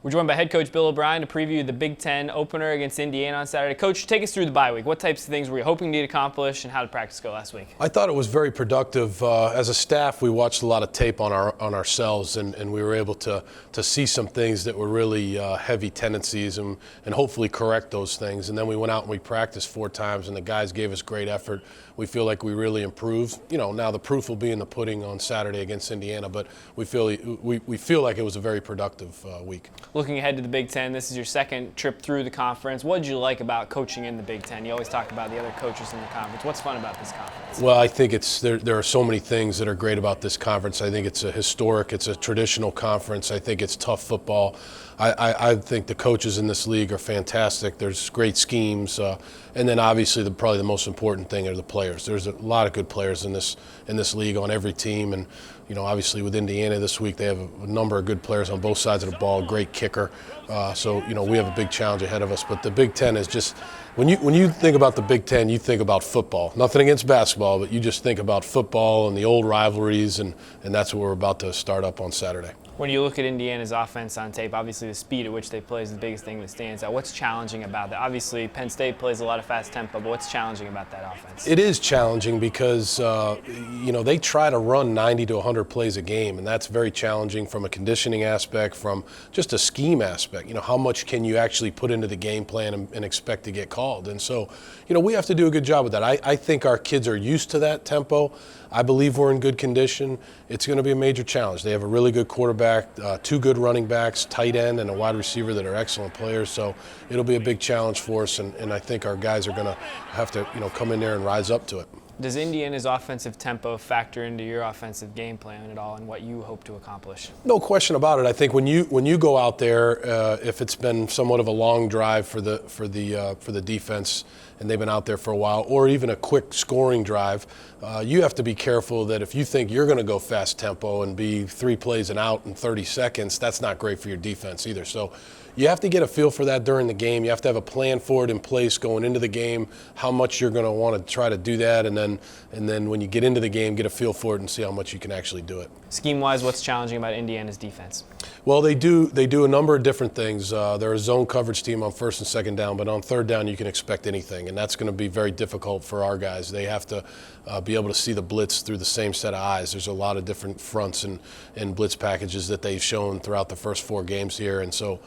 We're joined by head coach Bill O'Brien to preview the Big Ten opener against Indiana on Saturday. Coach, take us through the bye week. What types of things were you hoping to accomplish, and how did practice go last week? I thought it was very productive. As a staff, we watched a lot of tape on ourselves, and we were able to see some things that were really heavy tendencies and hopefully correct those things. And then we went out and we practiced 4 times, and the guys gave us great effort. We feel like we really improved. You know, now the proof will be in the pudding on Saturday against Indiana, but we feel like it was a very productive week. Looking ahead to the Big Ten, this is your second trip through the conference. What did you like about coaching in the Big Ten? You always talk about the other coaches in the conference. What's fun about this conference? Well, I think there are so many things that are great about this conference. I think it's a traditional conference. I think it's tough football. I think the coaches in this league are fantastic. There's great schemes, and then obviously probably the most important thing are the players. There's a lot of good players in this league on every team, and you know, obviously with Indiana this week, they have a number of good players on both sides of the ball. Great kicker, so you know we have a big challenge ahead of us. But the Big Ten is just when you think about the Big Ten, you think about football. Nothing against basketball, but you just think about football and the old rivalries, and that's what we're about to start up on Saturday. When you look at Indiana's offense on tape, obviously the speed at which they play is the biggest thing that stands out. What's challenging about that? Obviously, Penn State plays a lot of fast tempo, but what's challenging about that offense? It is challenging because, you know, they try to run 90 to 100 plays a game, and that's very challenging from a conditioning aspect, from just a scheme aspect. You know, how much can you actually put into the game plan and expect to get called? And so, you know, we have to do a good job with that. I think our kids are used to that tempo. I believe we're in good condition. It's going to be a major challenge. They have a really good quarterback, 2 good running backs, tight end, and a wide receiver that are excellent players. So it'll be a big challenge for us, and I think our guys are going to have to, you know, come in there and rise up to it. Does Indiana's offensive tempo factor into your offensive game plan at all, and what you hope to accomplish? No question about it. I think when you go out there, if it's been somewhat of a long drive for the defense, and they've been out there for a while, or even a quick scoring drive, you have to be careful that if you think you're going to go fast tempo and be 3 plays and out in 30 seconds, that's not great for your defense either. So you have to get a feel for that during the game. You have to have a plan for it in place going into the game, how much you're going to want to try to do that, and then when you get into the game, get a feel for it and see how much you can actually do it. Scheme-wise, what's challenging about Indiana's defense? Well, they do a number of different things. They're a zone coverage team on 1st and 2nd down, but on 3rd down you can expect anything, and that's going to be very difficult for our guys. They have to be able to see the blitz through the same set of eyes. There's a lot of different fronts and blitz packages that they've shown throughout the first 4 games here, and so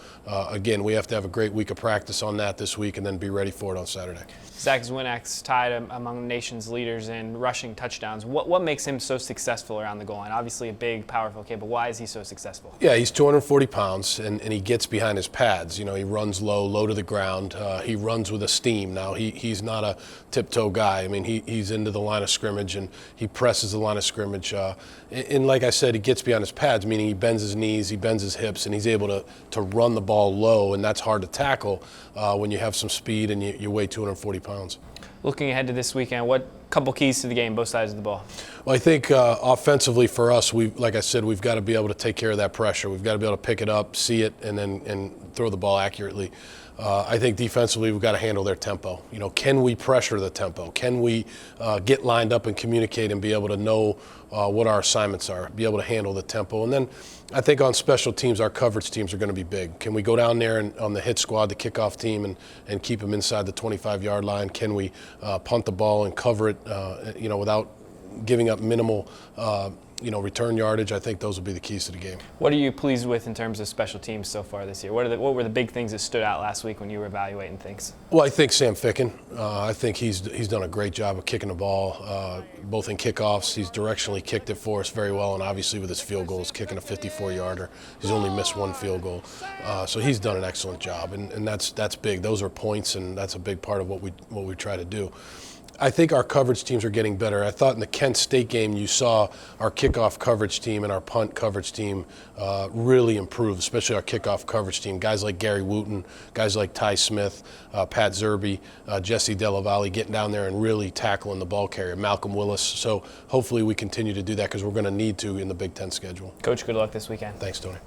again, we have to have a great week of practice on that this week and then be ready for it on Saturday. Zach Zwinak's tied among the nation's leaders in rushing touchdowns. What makes him so successful around the goal line? Obviously a big, powerful kid, but why is he so successful? Yeah, he's 240 pounds, and he gets behind his pads. You know, he runs low to the ground. He runs with a steam. Now, he's not a tiptoe guy. I mean, he's into the line of scrimmage, and he presses the line of scrimmage. And like I said, he gets behind his pads, meaning he bends his knees, he bends his hips, and he's able to run the ball low, and that's hard to tackle when you have some speed and you weigh 240 pounds. Looking ahead to this weekend, what couple keys to the game, both sides of the ball? Well, I think offensively for us, like I said, we've got to be able to take care of that pressure. We've got to be able to pick it up, see it, and throw the ball accurately. I think defensively we've got to handle their tempo. You know, can we pressure the tempo? Can we get lined up and communicate and be able to know what our assignments are, be able to handle the tempo? And then I think on special teams, our coverage teams are going to be big. Can we go down there and on the hit squad, the kickoff team, and keep them inside the 25-yard line? Can we punt the ball and cover it, you know, without giving up minimal return yardage? I think those will be the keys to the game. What are you pleased with in terms of special teams so far this year? What were the big things that stood out last week when you were evaluating things? Well, I think Sam Ficken. I think he's done a great job of kicking the ball, both in kickoffs. He's directionally kicked it for us very well, and obviously with his field goals, kicking a 54-yarder. He's only missed 1 field goal, so he's done an excellent job, and that's big. Those are points, and that's a big part of what we try to do. I think our coverage teams are getting better. I thought in the Kent State game you saw our kickoff coverage team and our punt coverage team really improve, especially our kickoff coverage team. Guys like Gary Wooten, guys like Ty Smith, Pat Zerbe, Jesse Della Valle getting down there and really tackling the ball carrier, Malcolm Willis. So hopefully we continue to do that because we're going to need to in the Big Ten schedule. Coach, good luck this weekend. Thanks, Tony.